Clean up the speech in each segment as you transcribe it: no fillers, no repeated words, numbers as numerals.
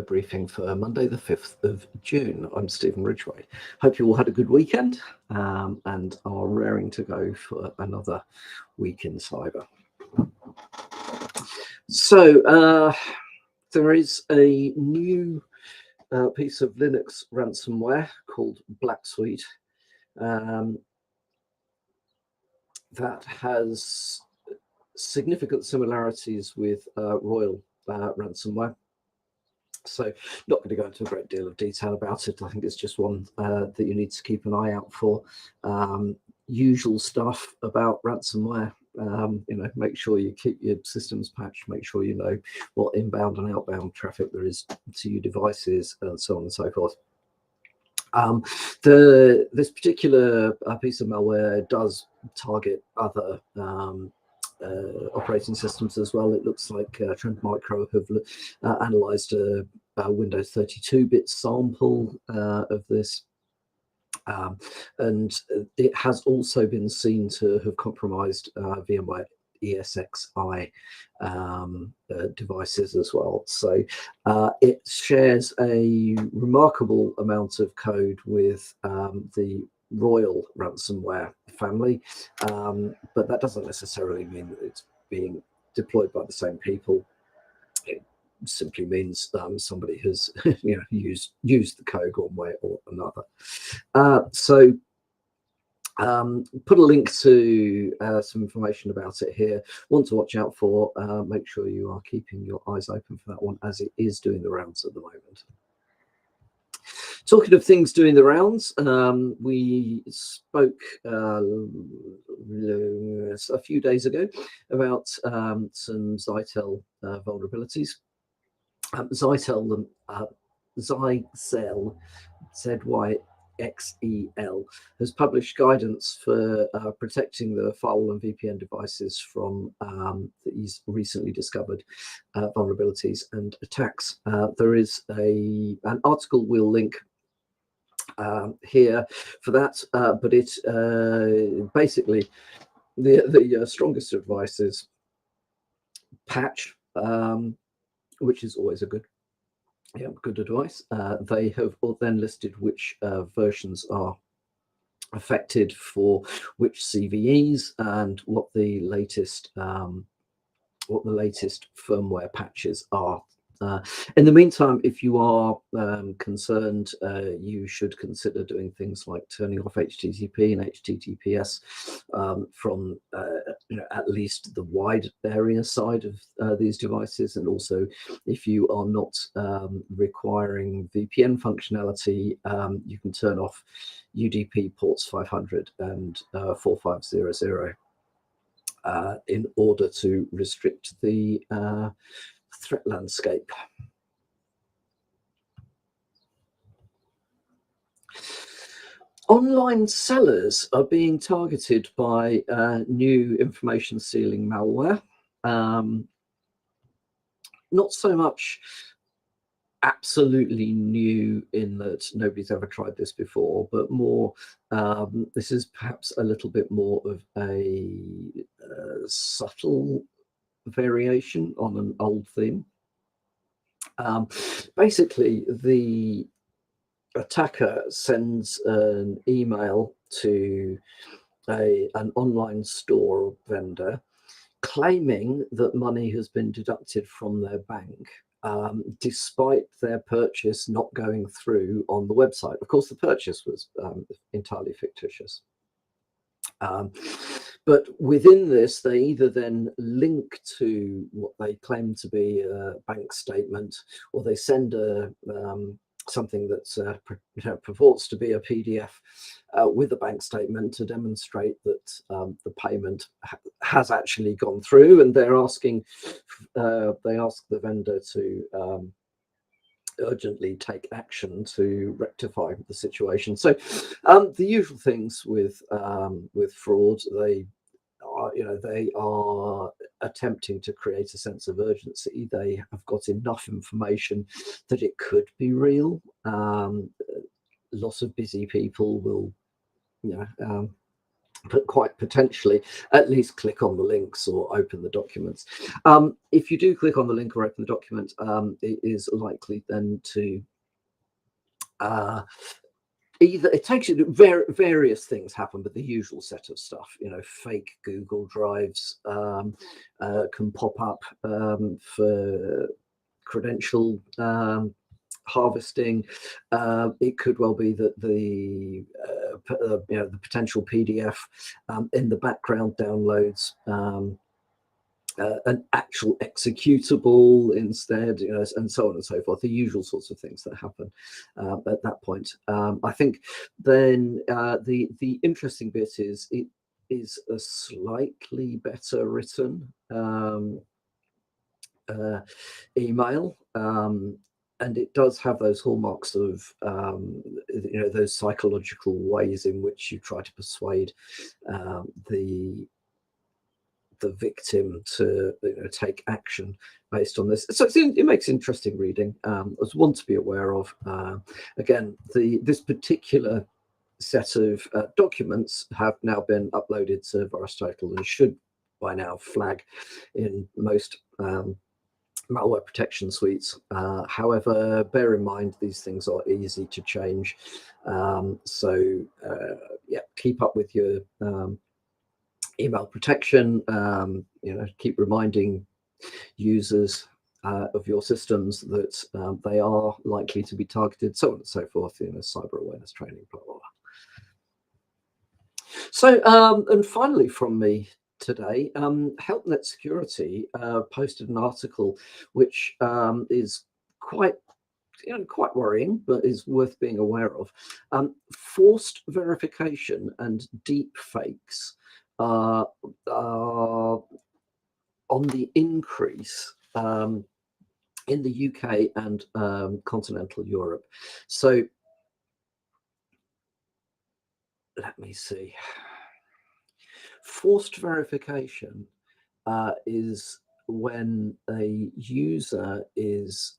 Briefing for Monday, the 5th of June. I'm Stephen Ridgway. Hope you all had a good weekend and are raring to go for another week in cyber. So, there is a new piece of Linux ransomware called Black Suite that has significant similarities with Royal ransomware. So not going to go into a great deal of detail about it. I think it's just one that you need to keep an eye out for. Usual stuff about ransomware. Make sure you keep your systems patched, make sure you know what inbound and outbound traffic there is to your devices, and so on and so forth. This particular piece of malware does target other operating systems as well. It looks like Trend Micro have analysed a Windows 32-bit sample of this. And it has also been seen to have compromised VMware ESXi devices as well. So it shares a remarkable amount of code with the Royal ransomware family, but that doesn't necessarily mean that it's being deployed by the same people. It simply means somebody has used the code one way or another. Put a link to some information about it here. One to watch out for. Make sure you are keeping your eyes open for that one, as it is doing the rounds at the moment. Talking of things doing the rounds, we spoke a few days ago about some Zytel vulnerabilities. Zytel, Zyxel, ZYXEL, has published guidance for protecting the firewall and VPN devices from these recently discovered vulnerabilities and attacks. There is an article we'll link here for that, but it basically the strongest advice is patch, which is always a good advice. They have then listed which versions are affected for which CVEs and what the latest firmware patches are. In the meantime, if you are concerned, you should consider doing things like turning off HTTP and HTTPS from at least the wide area side of these devices, and also if you are not requiring VPN functionality, you can turn off UDP ports 500 and 4500 in order to restrict the threat landscape. Online sellers are being targeted by new information stealing malware. Not so much absolutely new in that nobody's ever tried this before, but more this is perhaps a little bit more of a subtle variation on an old theme. Basically, the attacker sends an email to an online store vendor claiming that money has been deducted from their bank, despite their purchase not going through on the website. Of course, the purchase was entirely fictitious. But within this, they either then link to what they claim to be a bank statement, or they send something that purports to be a PDF with a bank statement to demonstrate that the payment has actually gone through, and they're asking, they ask the vendor to urgently take action to rectify the situation. So the usual things with fraud, they are attempting to create a sense of urgency. They have got enough information that it could be real. Lots of busy people will but quite potentially at least click on the links or open the documents. If you do click on the link or open the document, it is likely then to either it takes you to various things happen, but the usual set of stuff, fake Google Drives can pop up for credential harvesting. It could well be that the the potential PDF in the background downloads an actual executable instead, and so on and so forth. The usual sorts of things that happen at that point. I think then the interesting bit is it is a slightly better written email. And it does have those hallmarks of those psychological ways in which you try to persuade the victim to take action based on this. So it makes interesting reading. As one to be aware of. Again, this particular set of documents have now been uploaded to VirusTotal and should by now flag in most malware protection suites. However, bear in mind these things are easy to change. So yeah, keep up with your email protection. Keep reminding users of your systems that they are likely to be targeted, so on and so forth. Cyber awareness training, blah blah blah. So, and finally from me today, HelpNet Security posted an article which is quite worrying, but is worth being aware of. Forced verification and deep fakes are on the increase in the UK and continental Europe. So let me see. Forced verification is when a user is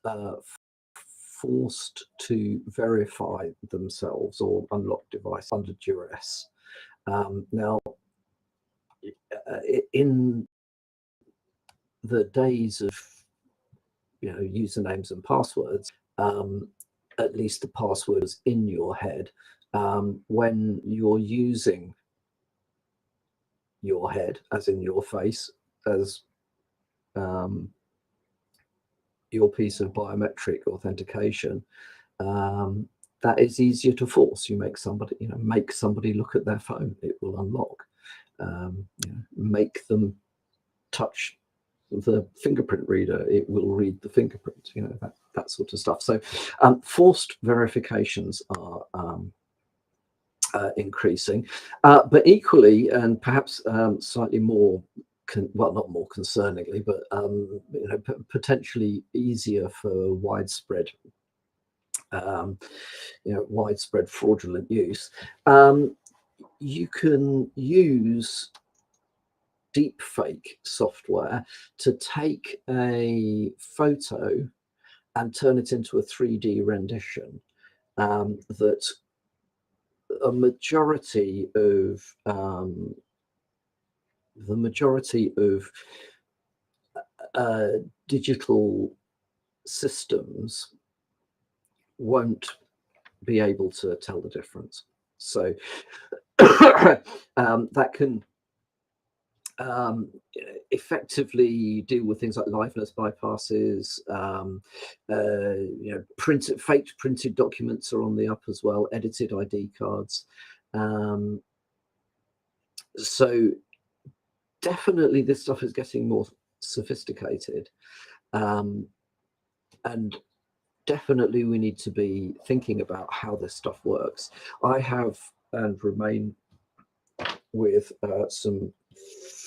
forced to verify themselves or unlock device under duress. Now, in the days of usernames and passwords, at least the password is in your head. When you're using your head, as in your face, as your piece of biometric authentication, that is easier to force. You make somebody look at their phone, it will unlock. Make them touch the fingerprint reader, it will read the fingerprint, that sort of stuff. So forced verifications are increasing, but equally, and perhaps slightly more not more concerningly, but potentially easier for widespread widespread fraudulent use. You can use deepfake software to take a photo and turn it into a 3D rendition that a majority of digital systems won't be able to tell the difference. So that can effectively deal with things like liveness bypasses. Faked printed documents are on the up as well. Edited ID cards. So definitely, this stuff is getting more sophisticated, and definitely we need to be thinking about how this stuff works. I have and remain with some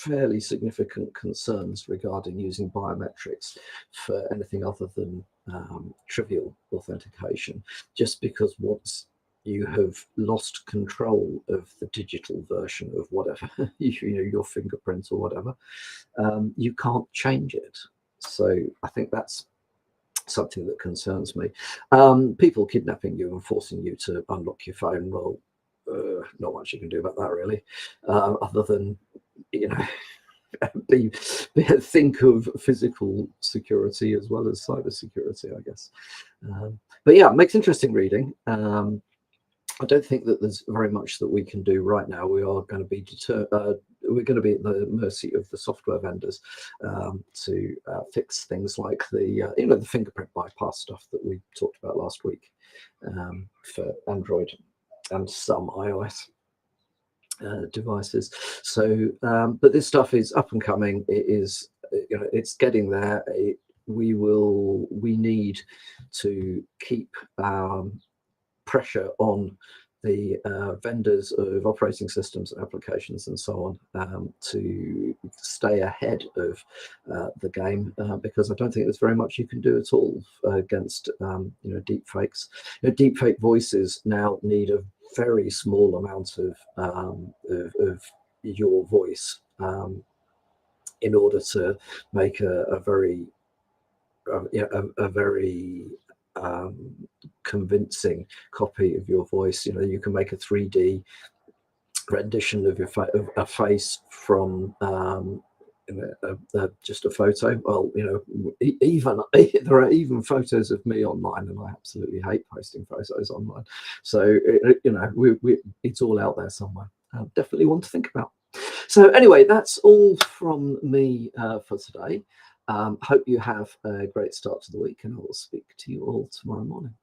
fairly significant concerns regarding using biometrics for anything other than trivial authentication, just because once you have lost control of the digital version of whatever, your fingerprint or whatever, you can't change it. So I think that's something that concerns me. People kidnapping you and forcing you to unlock your phone, well, not much you can do about that really, other than, you know, think of physical security as well as cyber security, I guess. But yeah, it makes interesting reading. I don't think that there's very much that we can do right now. We are going to be we're going to be at the mercy of the software vendors to fix things like the the fingerprint bypass stuff that we talked about last week for Android and some iOS devices. So, but this stuff is up and coming. It is, it's getting there. We need to keep pressure on the vendors of operating systems and applications and so on to stay ahead of the game, because I don't think there's very much you can do at all against deep fakes. Deep fake voices now need a very small amount of your voice in order to make a very convincing copy of your voice. You can make a 3D rendition of a face from just a photo. Well, even there are even photos of me online, and I absolutely hate posting photos online. So it's all out there somewhere. Definitely one to think about. So anyway, that's all from me for today. Hope you have a great start to the week, and I will speak to you all tomorrow morning.